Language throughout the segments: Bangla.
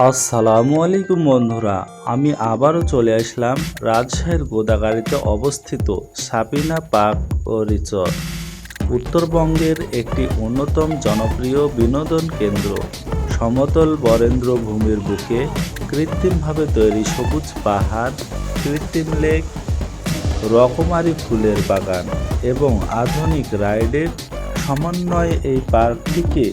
আসসালামু আলাইকুম বন্ধুরা, আমি আবারও চলে আসলাম রাজশাহীর গোদাগাড়িতে অবস্থিত সাবিনা পার্ক ও রিসর্ট। উত্তরবঙ্গের একটি অন্যতম জনপ্রিয় বিনোদন কেন্দ্র। সমতল বরেন্দ্র ভূমির বুকে কৃত্রিমভাবে তৈরি সবুজ পাহাড়, কৃত্রিম লেক, রকমারি ফুলের বাগান এবং আধুনিক রাইডের সমন্বয়ে এই পার্কটিকে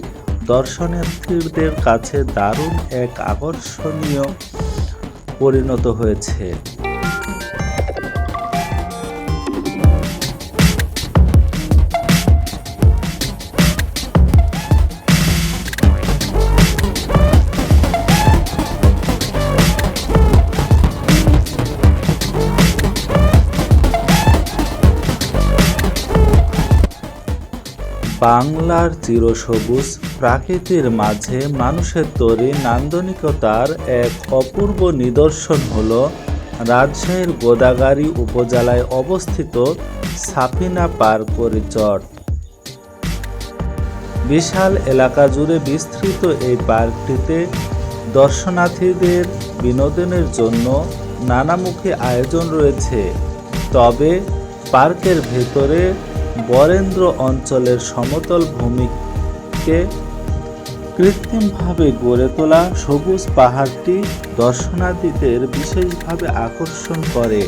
দর্শনার্থীদের কাছে দারুণ এক আকর্ষণীয় পরিণত হয়েছে। বাংলার চিরসবুজ প্রাকৃতির মাঝে মানুষের তৈরি নান্দনিকতার এক অপূর্ব নিদর্শন হল রাজশাহীর গোদাগাড়ী উপজেলায় অবস্থিত সাবিনা পার্ক ও রিসর্ট। বিশাল এলাকা জুড়ে বিস্তৃত এই পার্কটিতে দর্শনার্থীদের বিনোদনের জন্য নানামুখী আয়োজন রয়েছে। তবে পার্কের ভেতরে বরেন্দ্র অঞ্চলের সমতল ভূমিকে কৃত্রিমভাবে গড়ে তোলা সবুজ পাহাড়টি দর্শনার্থীদের বিশেষভাবে আকর্ষণ করে।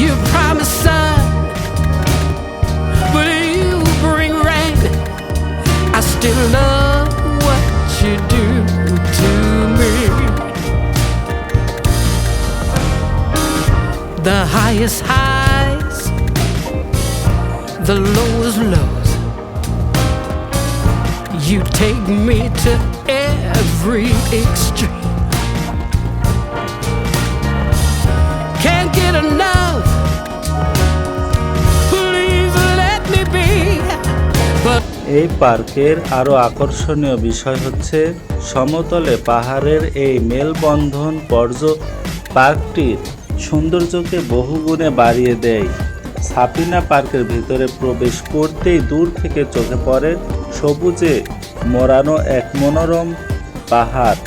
You promised sun, but you bring rain. I still love what you do to me. The highest highs, the lowest lows. You take me to every extreme. Can't get enough. Please let me be. But এই পার্কের আরও আকর্ষণীয় বিষয় হচ্ছে সমতলে পাহাড়ের এই মেলবন্ধন পার্কটির সৌন্দর্যকে বহুগুণে বাড়িয়ে দেয়। সাবিনা পার্কের ভিতরে প্রবেশ করতেই দূর থেকে চোখে পড়ে সবুজে মোড়ানো এক মনোরম পাহাড়।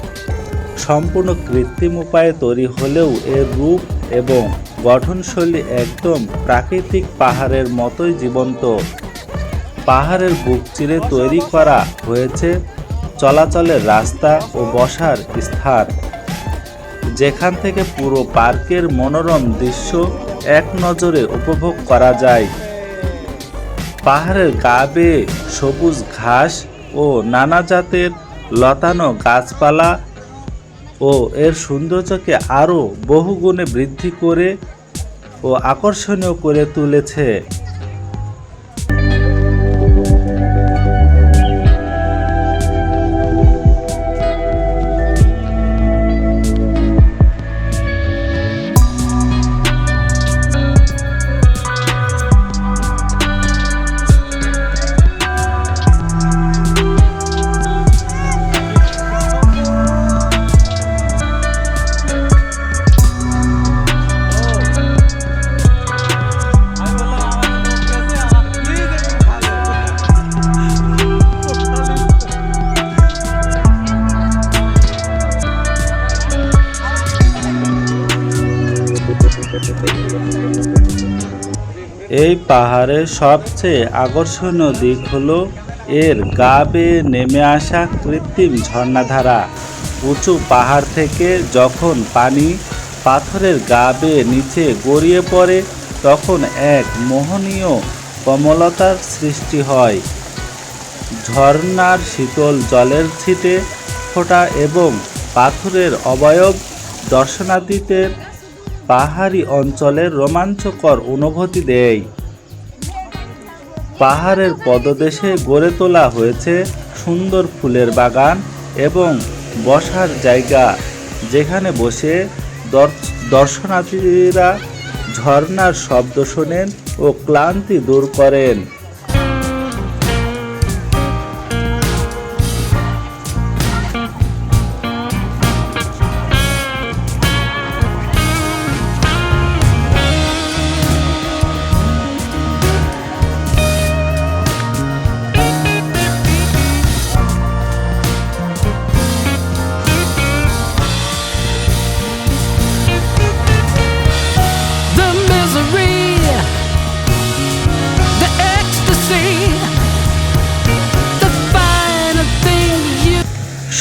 সম্পূর্ণ কৃত্রিম উপায়ে তৈরি হলেও এর রূপ এবং গঠনশৈলী একদম প্রাকৃতিক পাহাড়ের মতোই জীবন্ত। পাহাড়ের বুক চিরে তৈরি করা হয়েছে চলাচলের রাস্তা ও বসার স্থান, যেখান থেকে পুরো পার্কের মনোরম দৃশ্য এক নজরে উপভোগ করা যায়। পাহাড়ের গা বেয়ে সবুজ ঘাস ও নানা জাতের লতানো গাছপালা ও এর সৌন্দর্যকে আরও বহুগুণে বৃদ্ধি করে ও আকর্ষণীয় করে তুলেছে। এই পাহাড়ের সবচেয়ে আকর্ষণীয় দিক হলো এর গা বেয়ে নেমে আসা কৃত্রিম ঝর্ণাধারা। উঁচু পাহাড় থেকে যখন পানি পাথরের গা বেয়ে নিচে গড়িয়ে পড়ে তখন এক মোহনীয় কমলতার সৃষ্টি হয়। ঝর্ণার শীতল জলের ছিটে ফোঁটা এবং পাথরের অবয়ব দর্শনার্থীদের পাহাড়ি অঞ্চলের রোমাঞ্চকর অনুভূতি দেয়। পাহাড়ের পদদেশে গড়ে তোলা হয়েছে সুন্দর ফুলের বাগান এবং বসার জায়গা, যেখানে বসে দর্শনার্থীরা ঝর্ণার শব্দ শোনেন ও ক্লান্তি দূর করেন।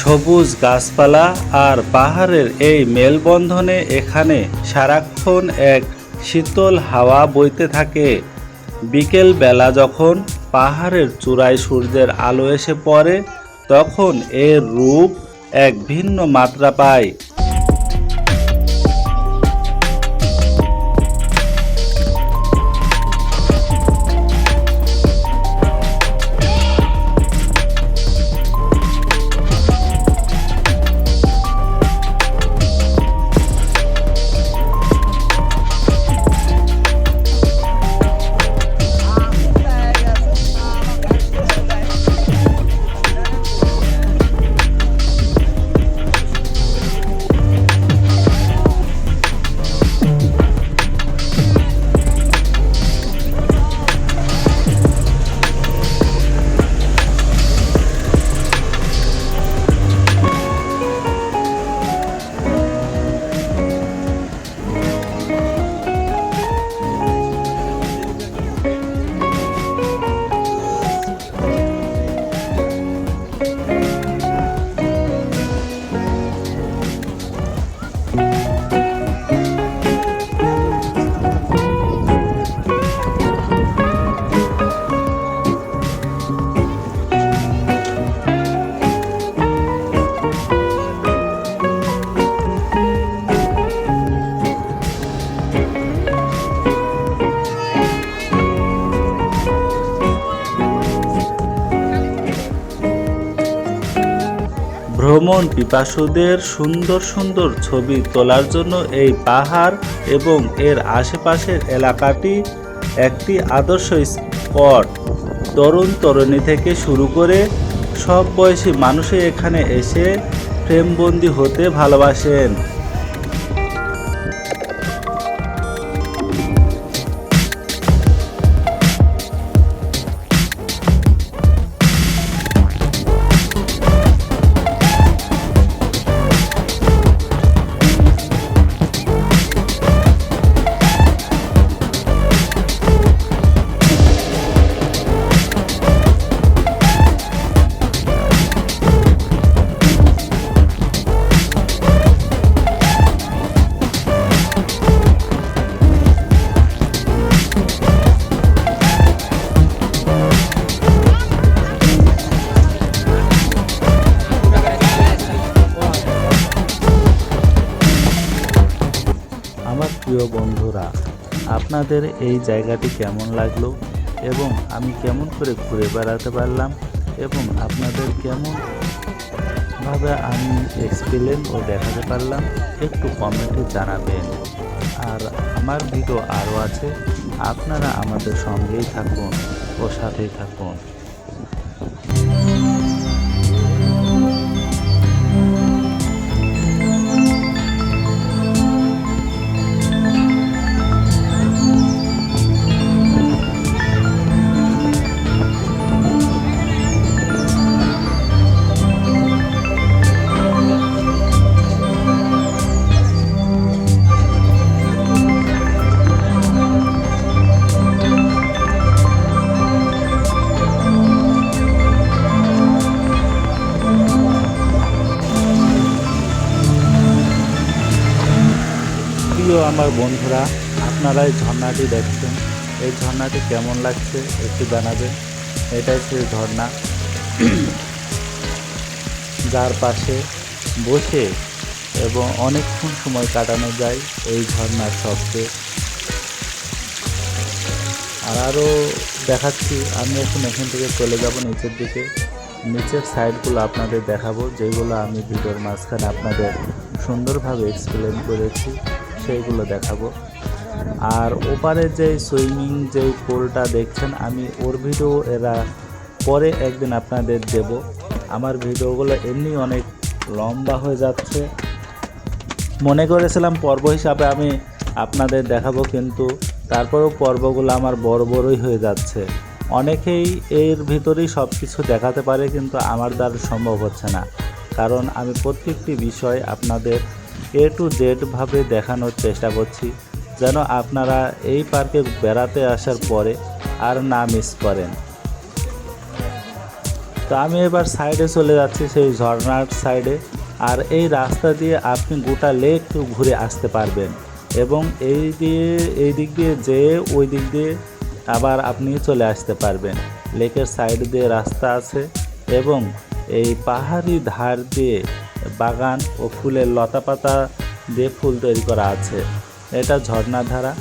সবুজ গাছপালা আর পাহাড়ের এই মেলবন্ধনে এখানে সারাক্ষণ এক শীতল হাওয়া বইতে থাকে। বিকেল বেলা যখন পাহাড়ের চূড়ায় সূর্যের আলো এসে পড়ে তখন এর রূপ এক ভিন্ন মাত্রা পায়। ভ্রমণ পিপাসুদের সুন্দর সুন্দর ছবি তোলার জন্য এই পাহাড় এবং এর আশেপাশের এলাকাটি একটি আদর্শ স্পট। তরুণ তরুণী থেকে শুরু করে সব বয়সী মানুষই এখানে এসে ফ্রেমবন্দি হতে ভালোবাসেন। আমার প্রিয় বন্ধুরা, আপনাদের এই জায়গাটি কেমন লাগলো এবং আমি কেমন করে ঘুরে বেড়াতে পারলাম এবং আপনাদের কেমনভাবে আমি এক্সপ্লেন ও দেখাতে পারলাম একটু কমেন্টে জানাবেন। আর আমার ভিডিও আরও আছে, আপনারা আমাদের সঙ্গেই থাকুন ও সাথেই থাকুন। আমার বন্ধুরা, আপনারা এই ঝর্ণাটি দেখছেন, এই ঝর্ণাটি কেমন লাগছে একটু জানাবেন। এটাই সেই ঝর্ণা যার পাশে বসে এবং অনেকক্ষণ সময় কাটানো যায় এই ঝর্ণার শব্দে। আর আরও দেখাচ্ছি, আমি এখন এখান থেকে চলে যাব নিচের দিকে। নিচের সাইডগুলো আপনাদের দেখাবো, যেগুলো আমি ভিডিওর মাঝখানে আপনাদের সুন্দরভাবে এক্সপ্লেন করেছি সেইগুলো দেখাবো। আর ওপারে যে সুইমিং যে পুলটা দেখছেন, আমি ওর ভিডিও এরা পরে একদিন আপনাদের দেব। আমার ভিডিওগুলো এমনি অনেক লম্বা হয়ে যাচ্ছে, মনে করেছিলাম পর্ব হিসাবে আমি আপনাদের দেখাবো, কিন্তু তারপরেও পর্বগুলো আমার বড় বড়ই হয়ে যাচ্ছে। অনেকেই এর ভিতরেই সব কিছু দেখাতে পারে, কিন্তু আমার দ্বারা সম্ভব হচ্ছে না, কারণ আমি প্রত্যেকটি বিষয় আপনাদের A to Z ভাবে দেখানোর চেষ্টা করছি, যেন আপনারা এই পার্কে বেড়াতে আসার পরে আর না মিস করেন। তো আমি এবার সাইডে চলে যাচ্ছি, সেই ঝর্ণার সাইডে। আর এই রাস্তা দিয়ে আপনি গোটা লেক ঘুরে আসতে পারবেন এবং এই দিক দিয়ে যেয়ে ওই দিক দিয়ে আবার আপনি চলে আসতে পারবেন। লেকের সাইড দিয়ে রাস্তা আছে এবং এই পাহাড়ি ধার দিয়ে বাগান ও ফুলের লতাপাতা দিয়ে ফুল তৈরি করা আছে। এটা ঝর্ণার ধারা।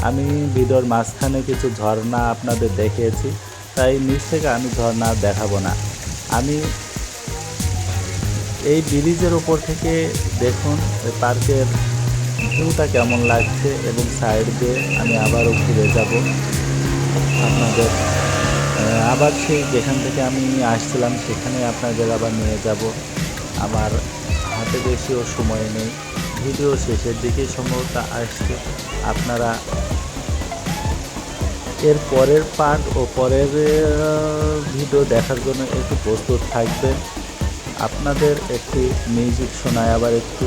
আমি ভিডিওর মাঝখানে কিছু ঝর্ণা আপনাদের দেখিয়েছি, তাই নিচ থেকে আমি ঝর্ণা দেখাবো না। আমি এই ব্রিজের ওপর থেকে দেখুন পার্কের ভিউটা কেমন লাগছে এবং সাইড দিয়ে আমি আবারও ঘুরে যাব আপনাদের আবার সেই যেখান থেকে আমি আসছিলাম সেখানে আপনাদের আবার নিয়ে যাব। আমার হাতে বেশিও সময় নেই, ভিডিও শেষের দিকে সম্ভবত আসছে। আপনারা এর পরের পার্ট ও পরের ভিডিও দেখার জন্য একটু প্রস্তুত থাকবেন। আপনাদের একটি মিউজিক শোনায় আবার একটু।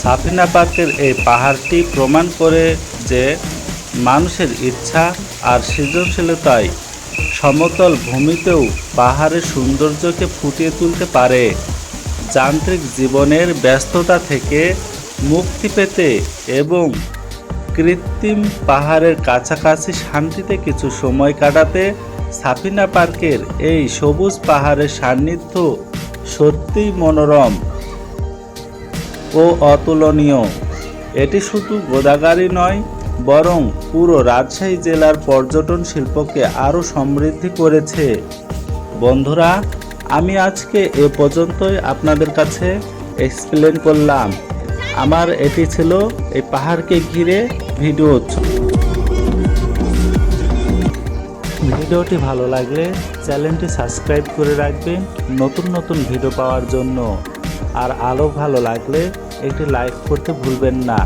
সাফিনা পার্কের এই পাহাড়টি প্রমাণ করে যে মানুষের ইচ্ছা আর সৃজনশীলতায় সমতল ভূমিতেও পাহাড়ের সৌন্দর্যকে ফুটিয়ে তুলতে পারে। যান্ত্রিক জীবনের ব্যস্ততা থেকে মুক্তি পেতে এবং কৃত্রিম পাহাড়ের কাছাকাছি শান্তিতে কিছু সময় কাটাতে সাফিনা পার্কের এই সবুজ পাহাড়ের সান্নিধ্য সত্যিই মনোরম ও অতুলনীয়। এটি শুধু গোদাগাড়ি নয়, বরং পুরো রাজশাহী জেলার পর্যটন শিল্পকে আরও সমৃদ্ধি করেছে। বন্ধুরা, আমি আজকে এ পর্যন্তই আপনাদের কাছে এক্সপ্লেন করলাম। আমার এটি ছিল এই পাহাড়কে ঘিরে ভিডিও। ভিডিওটি ভালো লাগলে চ্যানেলটি সাবস্ক্রাইব করে রাখবেন নতুন নতুন ভিডিও পাওয়ার জন্য। আর আলো ভালো লাগলে একটি লাইক করতে ভুলবেন না।